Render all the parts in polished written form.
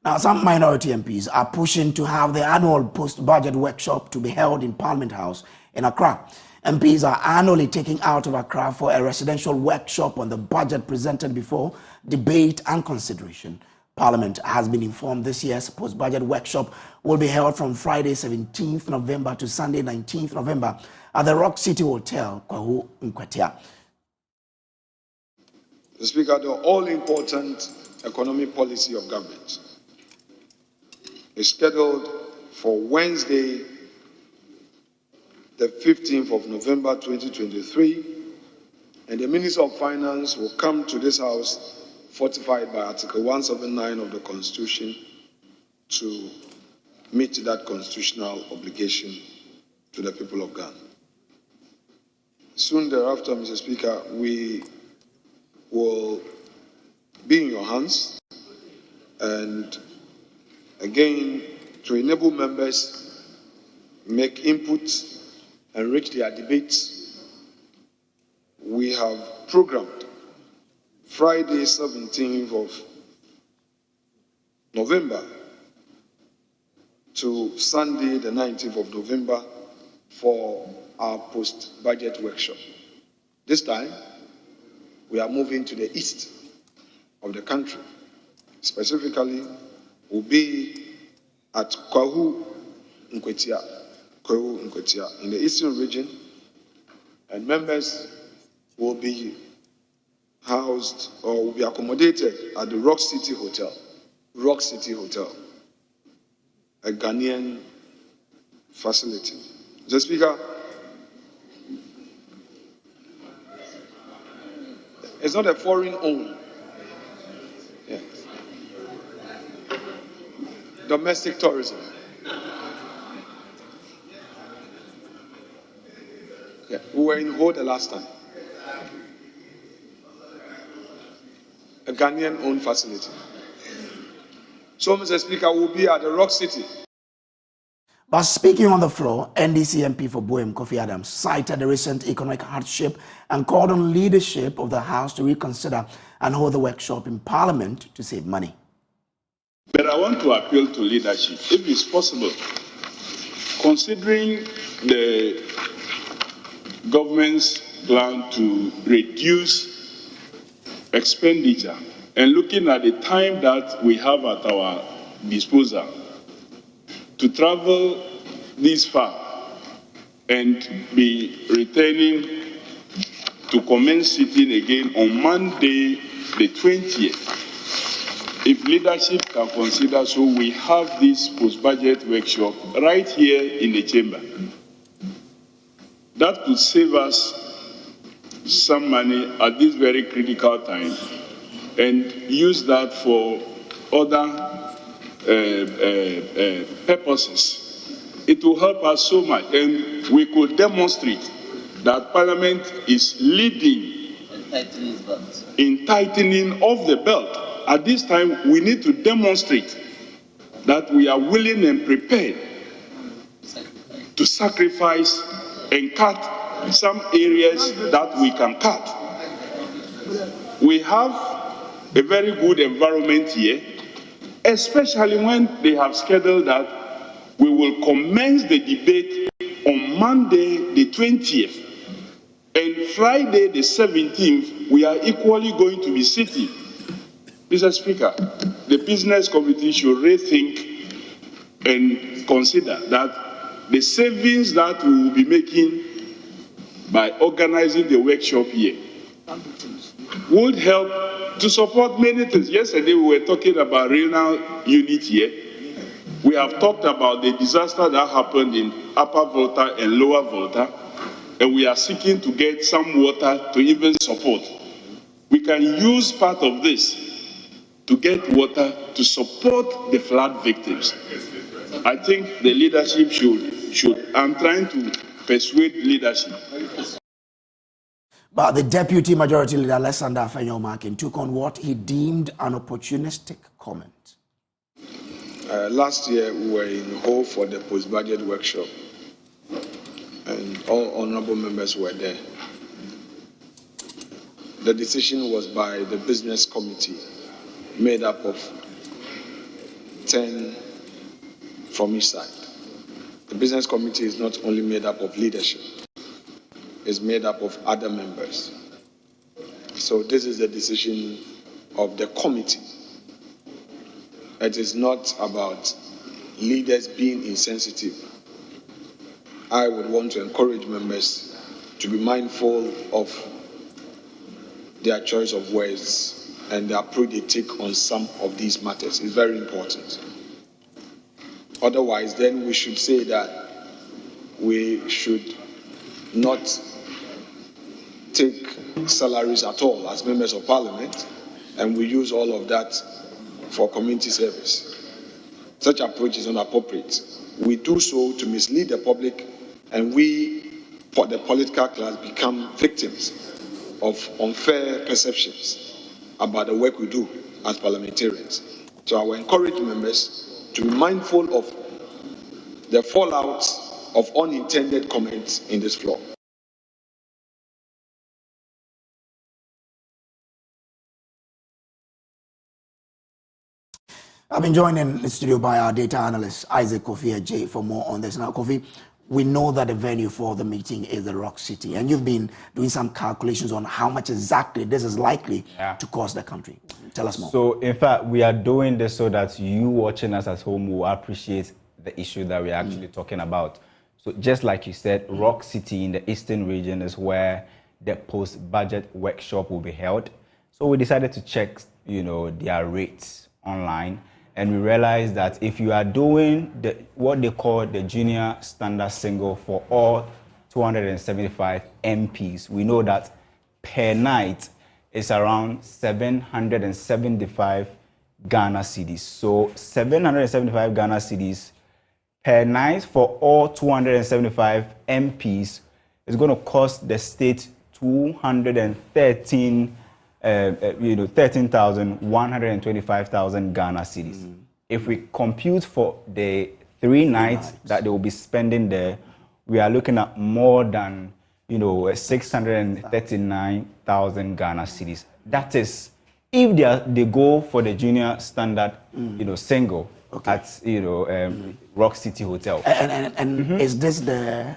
Now, some minority MPs are pushing to have the annual post-budget workshop to be held in Parliament House in Accra. MPs are annually taking out of Accra for a residential workshop on the budget presented before debate and consideration. Parliament has been informed this year's post-budget workshop will be held from Friday 17th November to Sunday 19th November at the Rock City Hotel, Kwahu, Nkwetia. The Speaker, the all-important economic policy of government is scheduled for Wednesday, the 15th of November 2023, and the Minister of Finance will come to this House fortified by Article 179 of the Constitution to meet that constitutional obligation to the people of Ghana. Soon thereafter, Mr. Speaker, we will be in your hands, and again, to enable members make input, enrich their debates, we have programmed Friday 17th of November to Sunday the 19th of November for our post-budget workshop. This time, we are moving to the east of the country. Specifically, we'll be at Kwahu Nkwetia in the eastern region, and members will be housed or will be accommodated at the Rock City Hotel, a Ghanaian facility. Mr. Speaker, it's not a foreign owned. Yeah. Domestic tourism. Yeah. We were in Ho the last time. A Ghanaian owned facility. So, Mr. Speaker, we'll be at the Rock City. But speaking on the floor, NDC MP for Boem, Kofi Adams, cited the recent economic hardship and called on leadership of the House to reconsider and hold the workshop in Parliament to save money. But I want to appeal to leadership, if it's possible, considering the government's plan to reduce expenditure and looking at the time that we have at our disposal, to travel this far and be returning to commence sitting again on Monday, the 20th. If leadership can consider so, we have this post-budget workshop right here in the chamber. That could save us some money at this very critical time and use that for other purposes. It will help us so much, and we could demonstrate that Parliament is leading in tightening of the belt. At this time, we need to demonstrate that we are willing and prepared to sacrifice and cut some areas that we can cut. We have a very good environment here, especially when they have scheduled that we will commence the debate on Monday, the 20th, and Friday, the 17th, we are equally going to be sitting. Mr. Speaker, the business committee should rethink and consider that the savings that we will be making by organizing the workshop here would help to support many things. Yesterday we were talking about renal unit here. We have talked about the disaster that happened in Upper Volta and Lower Volta, and we are seeking to get some water to even support. We can use part of this to get water to support the flood victims. I think the leadership should. I'm trying to persuade leadership. But the Deputy Majority Leader, Alexander Afenyo-Markin, took on what he deemed an opportunistic comment. Last year, we were in Ho for the post-budget workshop, and all honorable members were there. The decision was by the business committee, made up of 10 from each side. The business committee is not only made up of leadership, it's made up of other members. So this is the decision of the committee. It is not about leaders being insensitive. I would want to encourage members to be mindful of their choice of words and the approach they take on some of these matters. It's very important. Otherwise, then we should say that we should not take salaries at all as members of parliament, and we use all of that for community service. Such approach is not appropriate. We do so to mislead the public, and we, the political class, become victims of unfair perceptions about the work we do as parliamentarians. So I will encourage members to be mindful of the fallout of unintended comments in this floor. I've been joined in the studio by our data analyst, Isaac Kofi Adams, for more on this. Now, Kofi, we know that the venue for the meeting is the Rock City, and you've been doing some calculations on how much exactly this is likely to cost the country. Tell us more. So, in fact, we are doing this so that you watching us at home will appreciate the issue that we're actually talking about. So, just like you said, Rock City in the eastern region is where the post-budget workshop will be held. So, we decided to check, their rates online. And we realized that if you are doing what they call the junior standard single for all 275 MPs, we know that per night is around 775 Ghana cedis. So 775 Ghana cedis per night for all 275 MPs is going to cost the state 13,125,000 Ghana cedis. If we compute for the 3 nights that they will be spending there, we are looking at more than 639,000 Ghana cedis. That is, if they go for the junior standard, single at Rock City Hotel. And is this the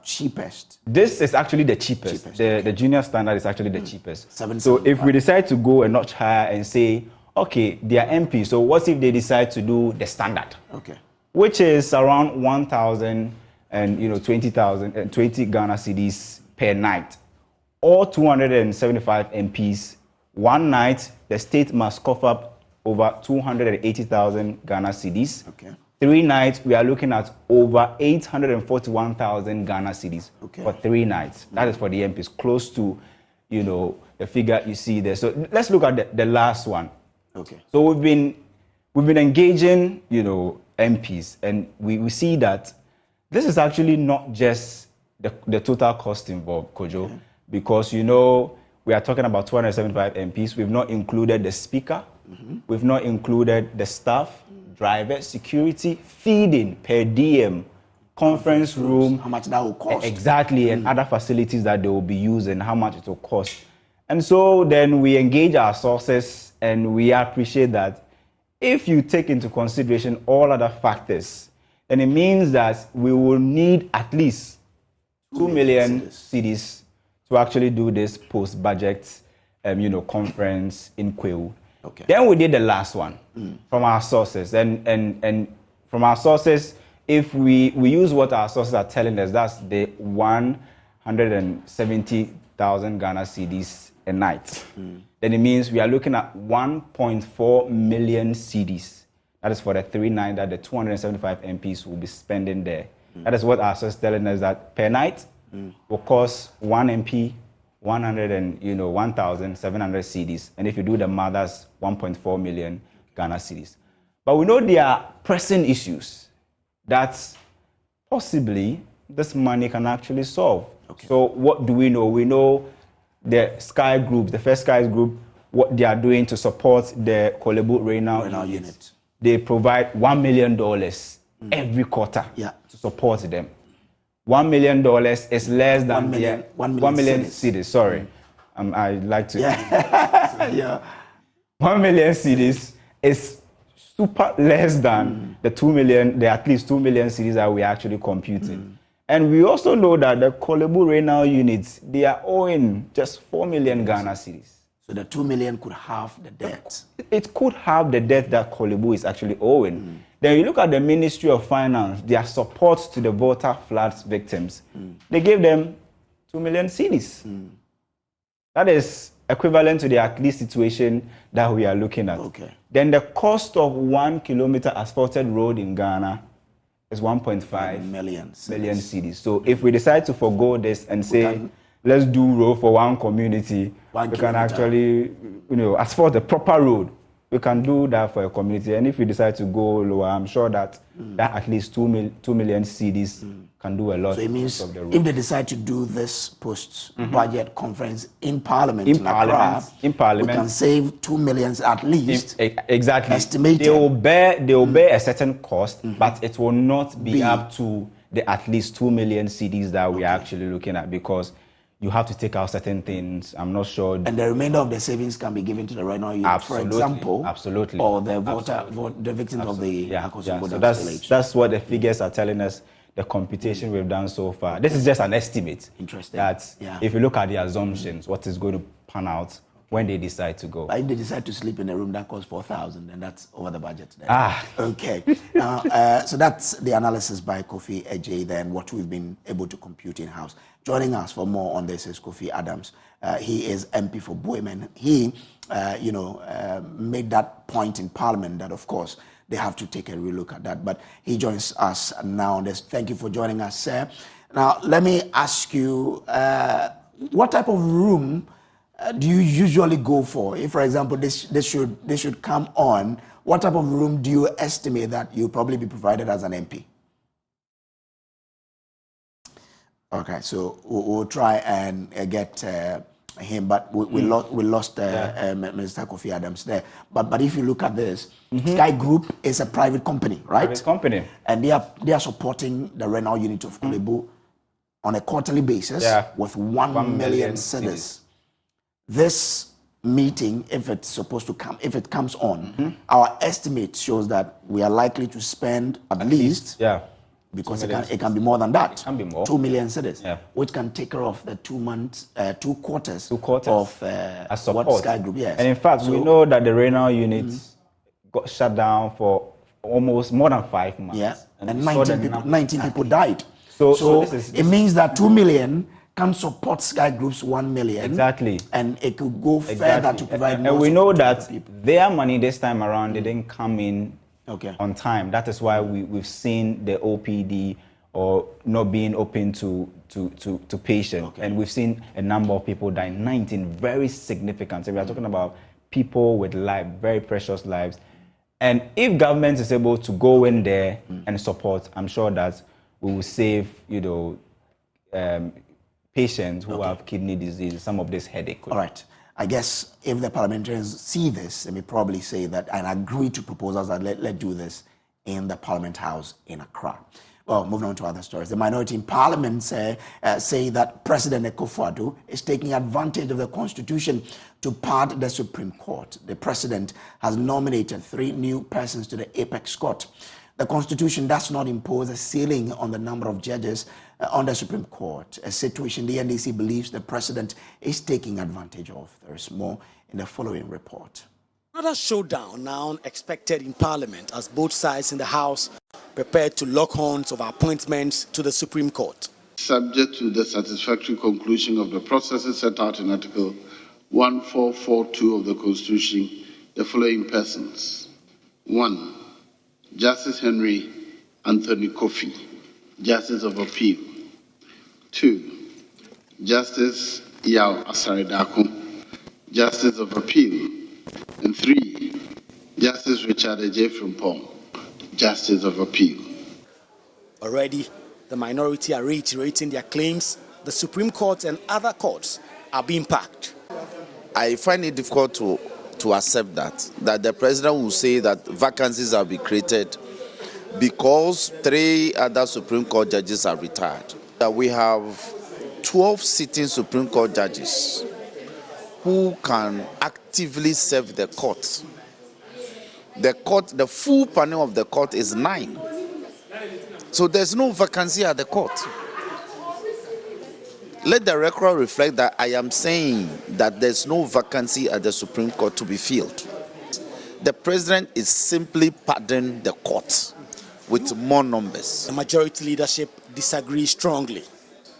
cheapest? This is actually the cheapest. The junior standard is actually the cheapest. So if we decide to go a notch higher and say, okay, they are MP, so what if they decide to do the standard? Okay. Which is around 1,000 and 20,000 and 20 Ghana cedis per night. All 275 MPs, one night, the state must cough up over 280,000 Ghana cedis. Okay. 3 nights, we are looking at over 841,000 Ghana cedis for 3 nights. That is for the MPs, close to, the figure you see there. So let's look at the last one. Okay. So we've been engaging, MPs, and we see that this is actually not just the total cost involved, Kojo, because we are talking about 275 MPs. We've not included the speaker. We've not included the staff, driver, security, feeding, per diem, conference room. How much that will cost. Exactly, and other facilities that they will be using, how much it will cost. And so then we engage our sources, and we appreciate that if you take into consideration all other factors, then it means that we will need at least 2 million cedis to actually do this post-budget conference in Kwewu. Okay. Then we did the last one from our sources, and from our sources, if we use what our sources are telling us, that's the 170,000 Ghana cedis a night. Then it means we are looking at 1.4 million cedis. That is for the 3 nights that the 275 MPs will be spending there. That is what our sources telling us, that per night will cost one MP 1,700 cedis, and if you do the math, that's 1.4 million Ghana cedis. But we know there are pressing issues that possibly this money can actually solve. Okay. So what do we know? We know the Sky Group, the First Sky Group, what they are doing to support the Kolebu Reynal unit. They provide $1 million every quarter to support them. $1 million is less than 1 million cedis. Sorry, I like to. 1 million cedis is super less than the 2 million, the at least 2 million cities that we are actually computing. And we also know that the Kolebu renal units, they are owing just 4 million Ghana cedis. So the 2 million could have the debt. It could have the debt that Kolebu is actually owing. Then you look at the Ministry of Finance, their support to the water floods victims. They gave them 2 million cedis. That is equivalent to the at least situation that we are looking at. Okay. Then the cost of 1 kilometer asphalted road in Ghana is 1.5 million cedis. So if we decide to forgo this and say, let's do road for one community, we can actually, asphalt the proper road. We can do that for a community. And if we decide to go lower, I'm sure that at least 2 million cedis can do a lot. So it means of the road. if they decide to do this post-budget conference in Parliament, we can save 2 million at least. Exactly. Estimated. They will bear a certain cost, but it will not be up to the at least 2 million cedis that we are actually looking at, because you have to take out certain things. I'm not sure. And the remainder of the savings can be given to the renal unit, for example. Absolutely. Or the victims of the So that's what the figures are telling us, the computation we've done so far. This is just an estimate. Interesting. That if you look at the assumptions, what is going to pan out when they decide to go. But if they decide to sleep in a room that costs 4,000, then that's over the budget then. Okay. Now, so that's the analysis by Kofi AJ, then what we've been able to compute in-house. Joining us for more on this is Kofi Adams. He is MP for Boeman. He, made that point in Parliament that, of course, they have to take a real look at that. But he joins us now on this. Thank you for joining us, sir. Now, let me ask you, what type of room do you usually go for? If, for example, this should come on, what type of room do you estimate that you'll probably be provided as an MP? Okay, so we'll try and get him, but we lost Minister Kofi Adams there. But if you look at this, Sky Group is a private company, right? Private company. And they are supporting the renal unit of Kolebu on a quarterly basis with 1 million cedis. This meeting, if it comes on, our estimate shows that we are likely to spend at least because it can be more than that. It can be more. 2 million cedis, which can take care of the 2 quarters of what Sky Group. Yes. And in fact, we know that the renal units got shut down for almost more than 5 months. Yeah, and 19 people died. So it means that 2 million can support Sky Group's 1 million. Exactly. And it could go further to provide more. And we know that their money this time around didn't come in on time. That is why we've seen the OPD or not being open to patients. And we've seen a number of people die, 19, very significant. So we are talking about people with very precious lives. And if government is able to go in there and support, I'm sure that we will save, patients who have kidney disease, some of this headache. All right. I guess if the parliamentarians see this, they may probably say that and agree to proposals that let's do this in the Parliament House in Accra. Well, moving on to other stories. The minority in Parliament say that President Akufo-Addo is taking advantage of the Constitution to pad the Supreme Court. The President has nominated 3 new persons to the Apex Court. The Constitution does not impose a ceiling on the number of judges on the Supreme Court, a situation the NDC believes the President is taking advantage of. There is more in the following report. Another showdown now expected in Parliament as both sides in the House prepare to lock horns over appointments to the Supreme Court. Subject to the satisfactory conclusion of the processes set out in Article 1442 of the Constitution, the following persons. 1. Justice Henry Anthony Kofi, Justice of Appeal. 2. Justice Yao Asaridako, Justice of Appeal. And 3. Justice Richard J. Frimpong, Justice of Appeal. Already, the minority are reiterating their claims the Supreme Court and other courts are being packed. I find it difficult to accept that the president will say that vacancies will be created because 3 other Supreme Court judges are retired. We have 12 sitting Supreme Court judges who can actively serve the court The court, the full panel of the court is 9. So there's no vacancy at the court. Let the record reflect that I am saying that there's no vacancy at the Supreme Court to be filled. The president is simply pardoning the court with more numbers. The majority leadership disagrees strongly.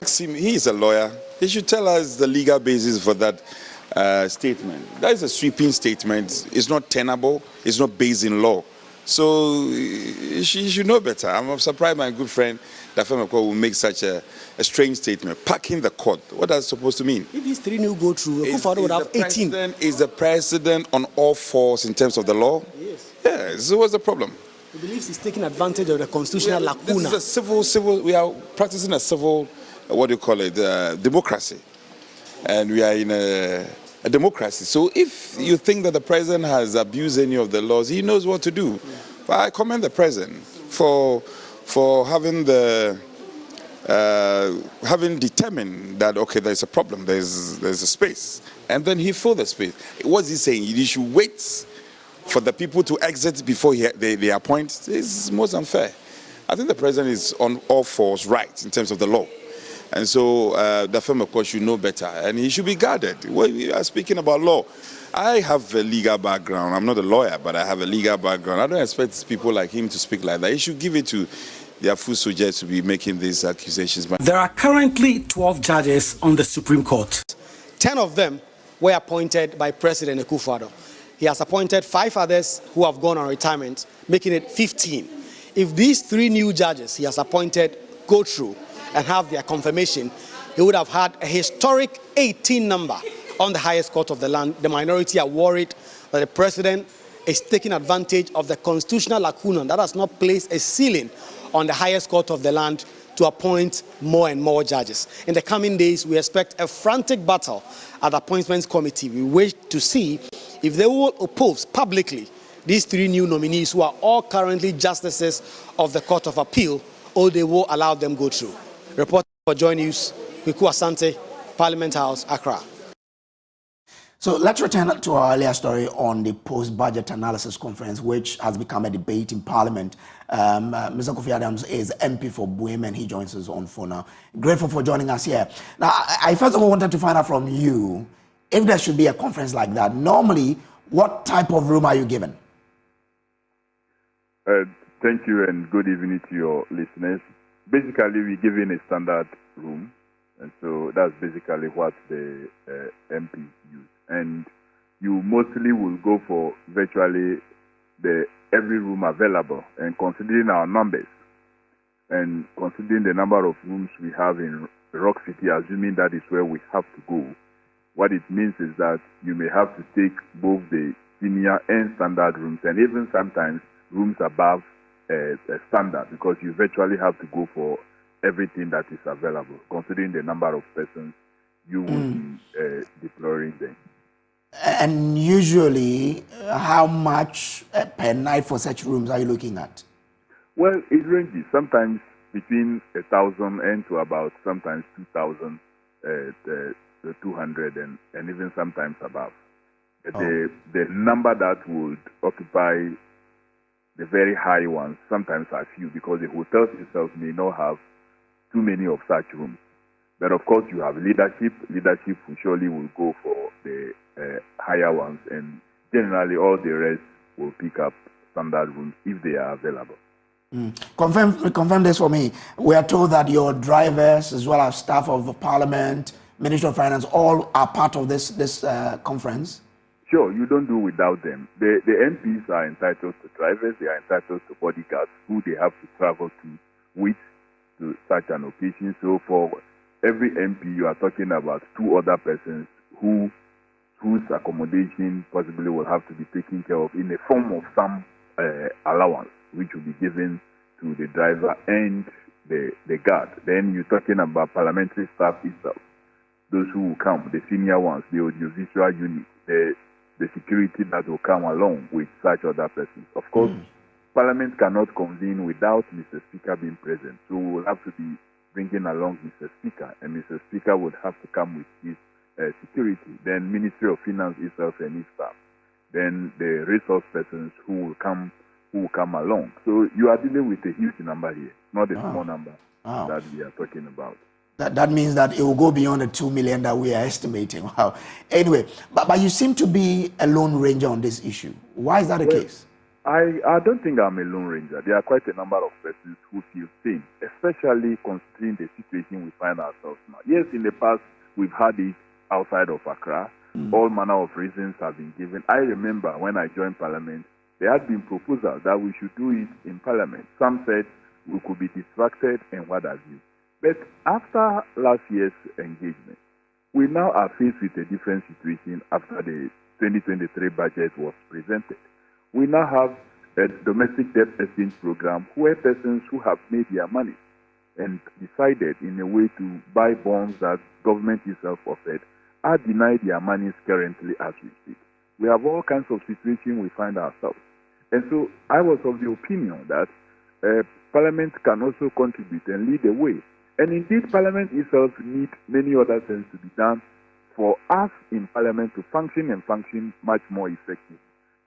He is a lawyer. He should tell us the legal basis for that statement. That is a sweeping statement. It's not tenable. It's not based in law. So she should know better. I'm surprised my good friend Dafemeko will make such a strange statement. Packing the court. What that's supposed to mean? If these 3 new go through, Kofi would have 18. Is the president on all fours in terms of the law? Yes. Yeah, so what's the problem? He believes he's taking advantage of the constitutional lacuna. This is a civil, we are practicing a civil, democracy. And we are in a democracy. So if you think that the president has abused any of the laws, he knows what to do. But I commend the president for having having determined that, okay, there's a problem, there's a space. And then he filled the space. What's he saying? You should wait for the people to exit before they appoint. This is most unfair. I think the president is on all fours right in terms of the law. And so the firm, of course, should know better, and he should be guarded. When we are speaking about law, I have a legal background. I'm not a lawyer, but I have a legal background. I don't expect people like him to speak like that. He should give it to their full subjects to be making these accusations. There are currently 12 judges on the Supreme Court. 10 of them were appointed by President Akufo-Addo. He has appointed 5 others who have gone on retirement, making it 15. If these 3 new judges he has appointed go through and have their confirmation, he would have had a historic 18 number on the highest court of the land. The minority are worried that the president is taking advantage of the constitutional lacuna that has not placed a ceiling on the highest court of the land to appoint more and more judges. In the coming days, we expect a frantic battle at the Appointments Committee. We wish to see if they will oppose publicly these 3 new nominees who are all currently justices of the Court of Appeal, or they will allow them go through. Reporter for Joy News, Kweku Asante, Parliament House, Accra. So let's return to our earlier story on the post-budget analysis conference, which has become a debate in Parliament. Mr. Kofi Adams is MP for Buem, and he joins us on phone now. Grateful for joining us here. Now, I first of all wanted to find out from you, if there should be a conference like that, normally, what type of room are you given? Thank you, and good evening to your listeners. Basically, we give in a standard room, and so that's basically what the MPs use. And you mostly will go for virtually every room available, and considering our numbers, and considering the number of rooms we have in Rock City, assuming that is where we have to go, what it means is that you may have to take both the senior and standard rooms, and even sometimes rooms above a standard, because you virtually have to go for everything that is available, considering the number of persons you will be deploying them. And usually, how much per night for such rooms are you looking at? Well, it ranges. Sometimes between 1,000 and to about sometimes 2,200 and even sometimes above. The number that would occupy the very high ones sometimes are few, because the hotels itself may not have too many of such rooms. But of course, you have leadership. Leadership surely will go for the higher ones, and generally all the rest will pick up standard rooms if they are available. Confirm this for me. We are told that your drivers, as well as staff of the Parliament, Ministry of Finance, all are part of this conference. Sure, you don't do without them. The MPs are entitled to drivers, they are entitled to bodyguards who they have to travel with to such an occasion. So for every MP, you are talking about 2 other persons whose accommodation possibly will have to be taken care of in the form of some allowance, which will be given to the driver and the guard. Then you're talking about parliamentary staff itself, those who will come, the senior ones, the audiovisual unit, the security that will come along with such other persons. Of course, Parliament cannot convene without Mr. Speaker being present, so we will have to be bringing along Mr. Speaker, and Mr. Speaker would have to come with his security, then Ministry of Finance itself and its staff. then the resource persons who will come along. So you are dealing with a huge number here, not a small number that we are talking about. That means that it will go beyond the 2 million that we are estimating. Wow. Anyway, but you seem to be a lone ranger on this issue. Why is that the case? I don't think I'm a lone ranger. There are quite a number of persons who feel same, especially considering the situation we find ourselves now. Yes, in the past, we've had it outside of Accra. All manner of reasons have been given. I remember when I joined Parliament, there had been proposals that we should do it in Parliament. Some said we could be distracted and what have you. But after last year's engagement, we now are faced with a different situation after the 2023 budget was presented. We now have a domestic debt exchange program where persons who have made their money and decided in a way to buy bonds that government itself offered are denied their monies currently as we speak. We have all kinds of situations we find ourselves. And so I was of the opinion that Parliament can also contribute and lead the way. And indeed, Parliament itself needs many other things to be done for us in Parliament to function and function much more effectively.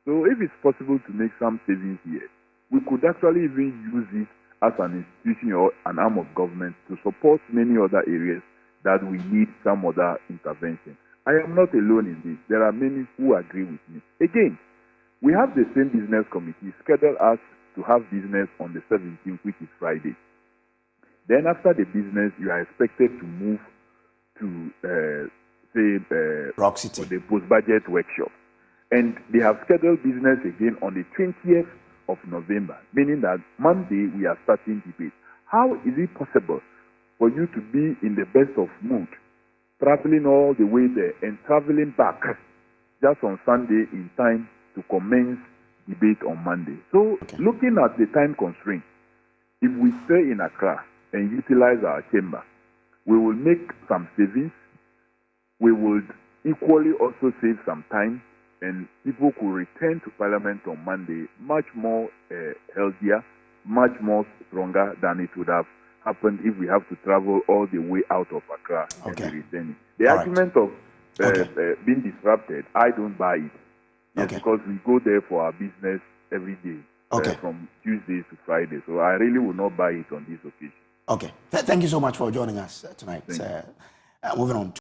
So if it's possible to make some savings here, we could actually even use it as an institution or an arm of government to support many other areas that we need some other intervention. I am not alone in this. There are many who agree with me. Again, we have the same business committee scheduled us to have business on the 17th, which is Friday. Then after the business, you are expected to move to, Rock City, for the post-budget workshop. And they have scheduled business again on the 20th of November, meaning that Monday we are starting debate. How is it possible for you to be in the best of mood, traveling all the way there and traveling back just on Sunday in time to commence debate on Monday? So looking at the time constraint, if we stay in Accra and utilize our chamber, we will make some savings. We would equally also save some time, and people could return to Parliament on Monday much more healthier, much more stronger than it would have happened if we have to travel all the way out of Accra and be returning. The argument of being disrupted, I don't buy it. Yes, because we go there for our business every day, from Tuesdays to Fridays. So I really will not buy it on this occasion. Okay. Thank you so much for joining us tonight. Moving on.